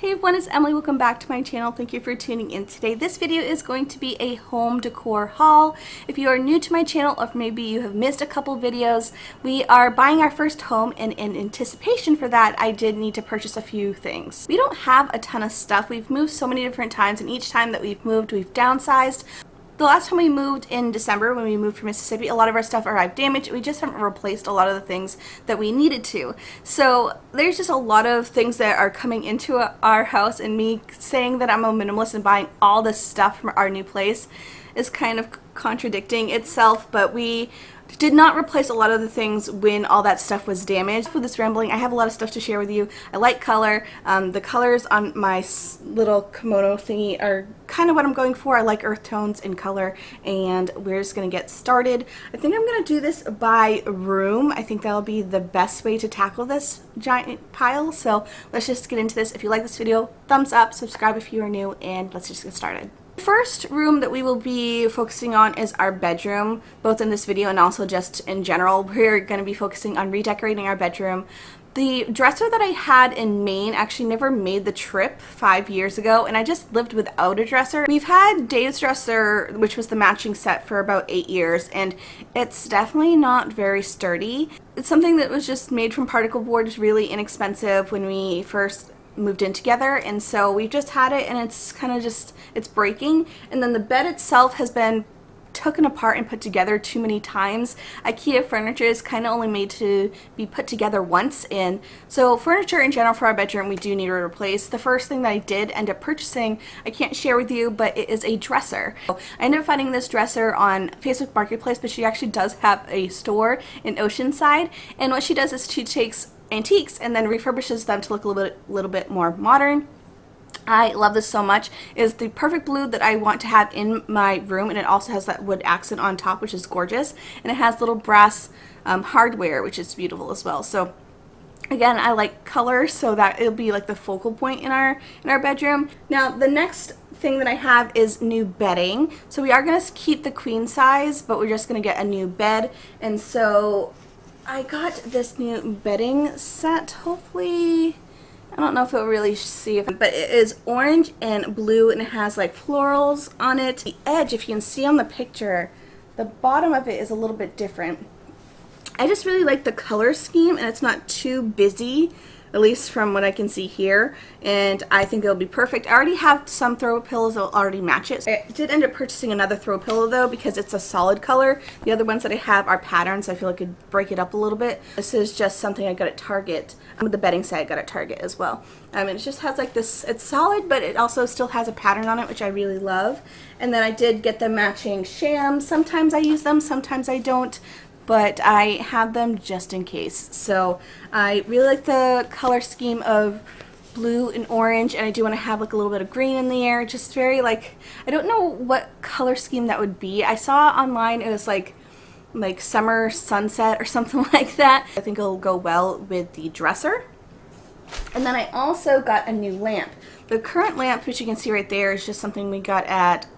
Hey everyone, it's Emily. Welcome back to my channel. Thank you for tuning in today. This video is going to be a home decor haul. If you are new to my channel or if maybe you have missed a couple videos, we are buying our first home, and in anticipation for that, I did need to purchase a few things. We don't have a ton of stuff. We've moved so many different times, and each time that we've moved, we've downsized. The last time we moved in December, when we moved from Mississippi, a lot of our stuff arrived damaged. We just haven't replaced a lot of the things that we needed to. So there's just a lot of things that are coming into our house, and me saying that I'm a minimalist and buying all this stuff from our new place is kind of contradicting itself, but we did not replace a lot of the things when all that stuff was damaged. For this rambling, I have a lot of stuff to share with you. I like color. The colors on my little kimono thingy are kind of what I'm going for. I like earth tones and color, and we're just going to get started. I think I'm going to do this by room. I think that'll be the best way to tackle this giant pile. So let's just get into this. If you like this video, thumbs up, subscribe if you are new, and let's just get started. The first room that we will be focusing on is our bedroom, both in this video and also just in general. We're going to be focusing on redecorating our bedroom. The dresser that I had in Maine actually never made the trip 5 years ago, and I just lived without a dresser. We've had Dave's dresser, which was the matching set, for about 8 years, and it's definitely not very sturdy. It's something that was just made from particle board. It's really inexpensive when we first moved in together, and so we've just had it, and it's kind of just, it's breaking. And then the bed itself has been taken apart and put together too many times. Ikea furniture is kind of only made to be put together once, and so furniture in general for our bedroom we do need to replace. The first thing that I did end up purchasing, I can't share with you, but it is a dresser. I ended up finding this dresser on Facebook Marketplace, but she actually does have a store in Oceanside, and what she does is she takes antiques and then refurbishes them to look a little bit more modern. I love this so much. It is the perfect blue that I want to have in my room, and it also has that wood accent on top, which is gorgeous, and it has little brass hardware, which is beautiful as well. So again, I like color, so that it'll be like the focal point in our bedroom. Now the next thing that I have is new bedding. So we are going to keep the queen size, but we're just going to get a new bed, and so I got this new bedding set. Hopefully, I don't know if it'll really see it, but it is orange and blue, and it has like florals on it. The edge, if you can see on the picture, the bottom of it is a little bit different. I just really like the color scheme, and it's not too busy, at least from what I can see here, and I think it'll be perfect. I already have some throw pillows that will already match it. I did end up purchasing another throw pillow though, because it's a solid color. The other ones that I have are patterns, so I feel like I could break it up a little bit. This is just something I got at Target. With the bedding set I got at Target as well. It just has like this, it's solid, but it also still has a pattern on it, which I really love. And then I did get the matching shams. Sometimes I use them, sometimes I don't, but I have them just in case. So I really like the color scheme of blue and orange, and I do want to have like a little bit of green in the air. Just very like, I don't know what color scheme that would be. I saw online it was like summer sunset or something like that. I think it'll go well with the dresser. And then I also got a new lamp. The current lamp, which you can see right there, is just something we got at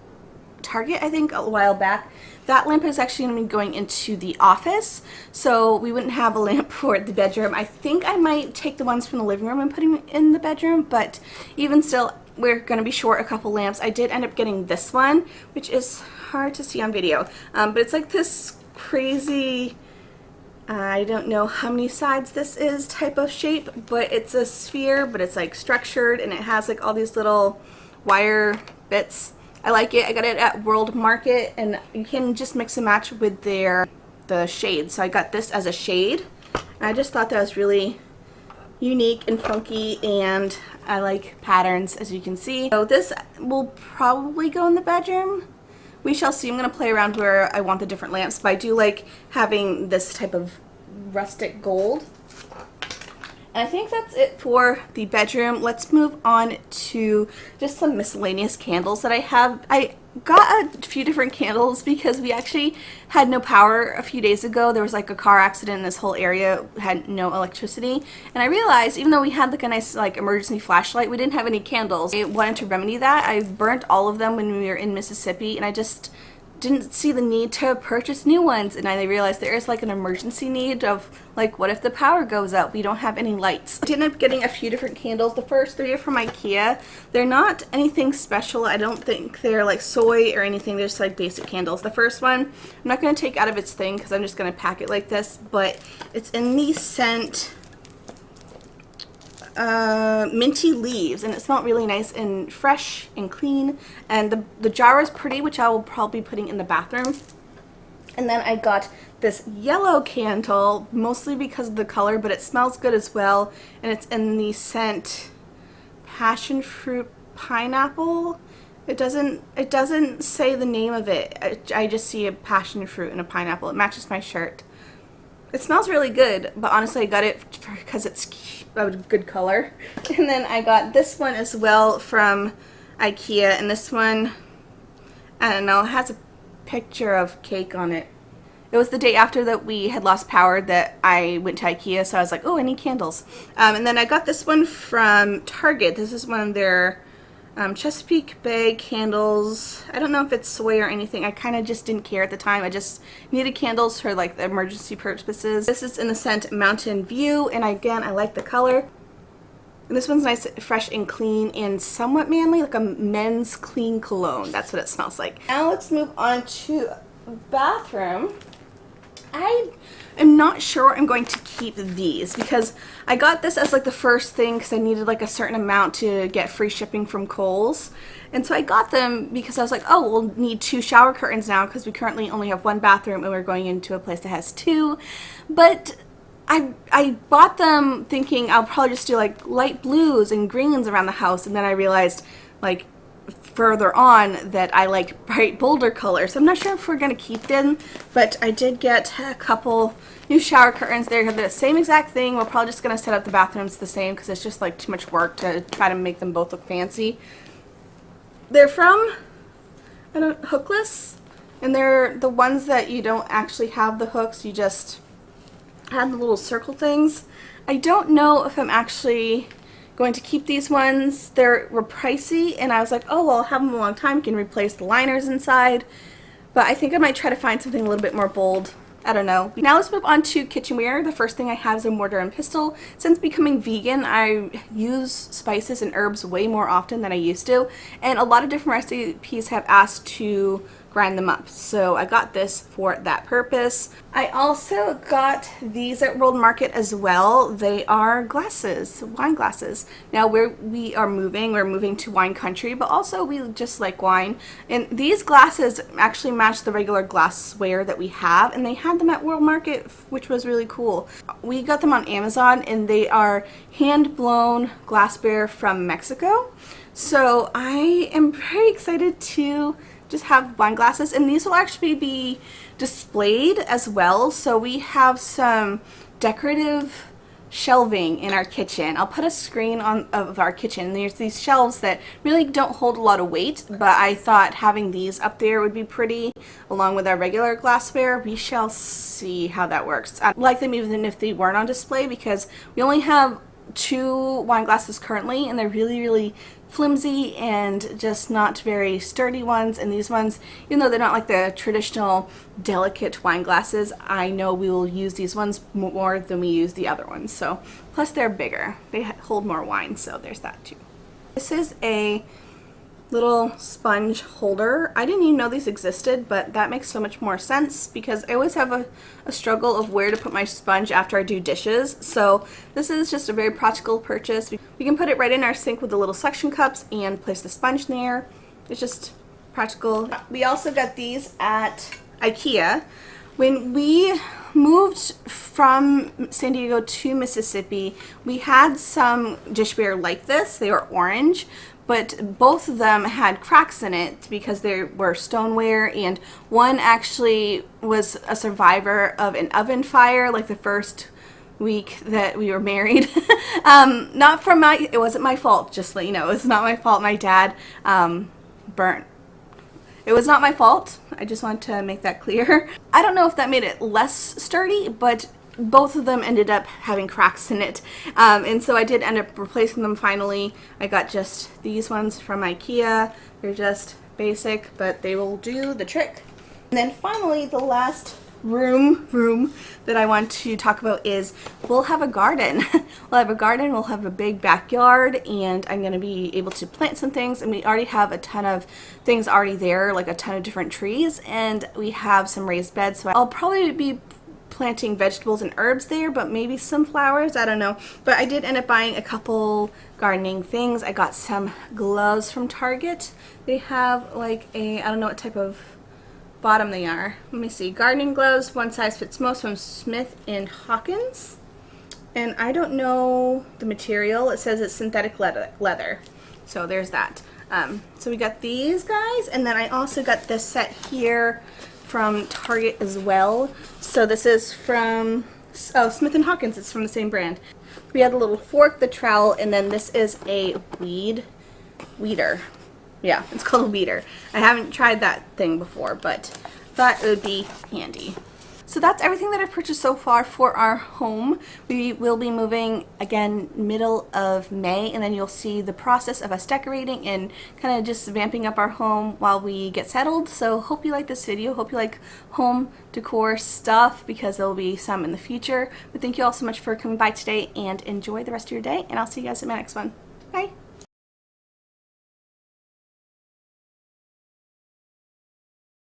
Target, I think, a while back. That lamp is actually going to be going into the office, so we wouldn't have a lamp for the bedroom. I think I might take the ones from the living room and put them in the bedroom, but even still, we're going to be short a couple lamps. I did end up getting this one, which is hard to see on video, but it's like this crazy, I don't know how many sides this is type of shape, but it's a sphere, but it's like structured, and it has like all these little wire bits. I like it. I got it at World Market, and you can just mix and match with the shade. So I got this as a shade, and I just thought that was really unique and funky, and I like patterns, as you can see. So this will probably go in the bedroom. We shall see. I'm going to play around where I want the different lamps, but I do like having this type of rustic gold. And I think that's it for the bedroom. Let's move on to just some miscellaneous candles that I have. I got a few different candles because we actually had no power a few days ago. There was like a car accident and this whole area had no electricity. And I realized even though we had like a nice like emergency flashlight, we didn't have any candles. I wanted to remedy that. I burnt all of them when we were in Mississippi, and I just didn't see the need to purchase new ones, and I realized there is like an emergency need of like, what if the power goes out? We don't have any lights. I ended up getting a few different candles. The first 3 are from Ikea. They're not anything special. I don't think they're like soy or anything. They're just like basic candles. The first one, I'm not going to take out of its thing because I'm just going to pack it like this, but it's in the scent minty leaves, and it smelled really nice and fresh and clean, and the jar was pretty, which I will probably be putting in the bathroom. And then I got this yellow candle, mostly because of the color, but it smells good as well, and it's in the scent passion fruit pineapple. It doesn't say the name of it. I just see a passion fruit and a pineapple. It matches my shirt. It smells really good, but honestly I got it because it's a good color. And then I got this one as well from Ikea, and this one, I don't know, it has a picture of cake on it. It was the day after that we had lost power that I went to Ikea, so I was like, oh, I need candles. And then I got this one from Target. This is one of their Chesapeake Bay candles. I don't know if it's soy or anything. I kind of just didn't care at the time. I just needed candles for like the emergency purposes. This is in the scent Mountain View, and again, I like the color. And this one's nice, fresh and clean, and somewhat manly, like a men's clean cologne. That's what it smells like. Now let's move on to bathroom. I am not sure I'm going to keep these because I got this as like the first thing because I needed like a certain amount to get free shipping from Kohl's. And so I got them because I was like, oh, we'll need 2 shower curtains now because we currently only have 1 bathroom and we're going into a place that has 2. But I bought them thinking I'll probably just do like light blues and greens around the house, and then I realized like further on that I like bright bolder colors. So I'm not sure if we're gonna keep them, but I did get a couple new shower curtains. They're the same exact thing. We're probably just gonna set up the bathrooms the same because it's just like too much work to try to make them both look fancy. They're from Hookless, and they're the ones that you don't actually have the hooks, you just have the little circle things. I don't know if I'm actually going to keep these ones. They were pricey, and I was like, oh, well, I'll have them a long time. You can replace the liners inside. But I think I might try to find something a little bit more bold. I don't know. Now let's move on to kitchenware. The first thing I have is a mortar and pestle. Since becoming vegan, I use spices and herbs way more often than I used to. And a lot of different recipes have asked to grind them up. So I got this for that purpose. I also got these at World Market as well. They are glasses, wine glasses. Now we're moving to wine country, but also we just like wine. And these glasses actually match the regular glassware that we have, and they had them at World Market, which was really cool. We got them on Amazon, and they are hand-blown glassware from Mexico. So I am very excited to just have wine glasses, and these will actually be displayed as well. So we have some decorative shelving in our kitchen. I'll put a screen of our kitchen. There's these shelves that really don't hold a lot of weight, but I thought having these up there would be pretty along with our regular glassware. We shall see how that works. I like them even if they weren't on display because we only have 2 wine glasses currently, and they're really flimsy and just not very sturdy ones. And these ones, even though they're not like the traditional delicate wine glasses, I know we will use these ones more than we use the other ones. So plus they're bigger, they hold more wine, so there's that too. This is a little sponge holder. I didn't even know these existed, but that makes so much more sense because I always have a struggle of where to put my sponge after I do dishes. So this is just a very practical purchase. We can put it right in our sink with the little suction cups and place the sponge in there. It's just practical. We also got these at Ikea. When we moved from San Diego to Mississippi, we had some dishware like this. They were orange, but both of them had cracks in it because they were stoneware, and one actually was a survivor of an oven fire like the first week that we were married. It wasn't my fault, just to let you know. It was not my fault. My dad burnt. It was not my fault. I just want to make that clear. I don't know if that made it less sturdy, but both of them ended up having cracks in it. And so I did end up replacing them finally. I got just these ones from Ikea. They're just basic, but they will do the trick. And then finally, the last room that I want to talk about is we'll have a garden. We'll have a garden, we'll have a big backyard, and I'm going to be able to plant some things, and we already have a ton of things already there, like a ton of different trees, and we have some raised beds, so I'll probably be planting vegetables and herbs there, but maybe some flowers, I don't know. But I did end up buying a couple gardening things. I got some gloves from Target. They have like I don't know what type of bottom they are. Let me see. Gardening gloves, one size fits most, from Smith and Hawkins. And I don't know the material. It says it's synthetic leather. So there's that. So we got these guys, and then I also got this set here from Target as well. So this is from Smith and Hawkins. It's from the same brand. We had a little fork, the trowel, and then this is a weeder. Yeah, it's called a weeder. I haven't tried that thing before, but thought it would be handy. So that's everything that I've purchased so far for our home. We will be moving again middle of May, and then you'll see the process of us decorating and kind of just vamping up our home while we get settled. So hope you like this video. Hope you like home decor stuff, because there will be some in the future. But thank you all so much for coming by today, and enjoy the rest of your day, and I'll see you guys in my next one. Bye!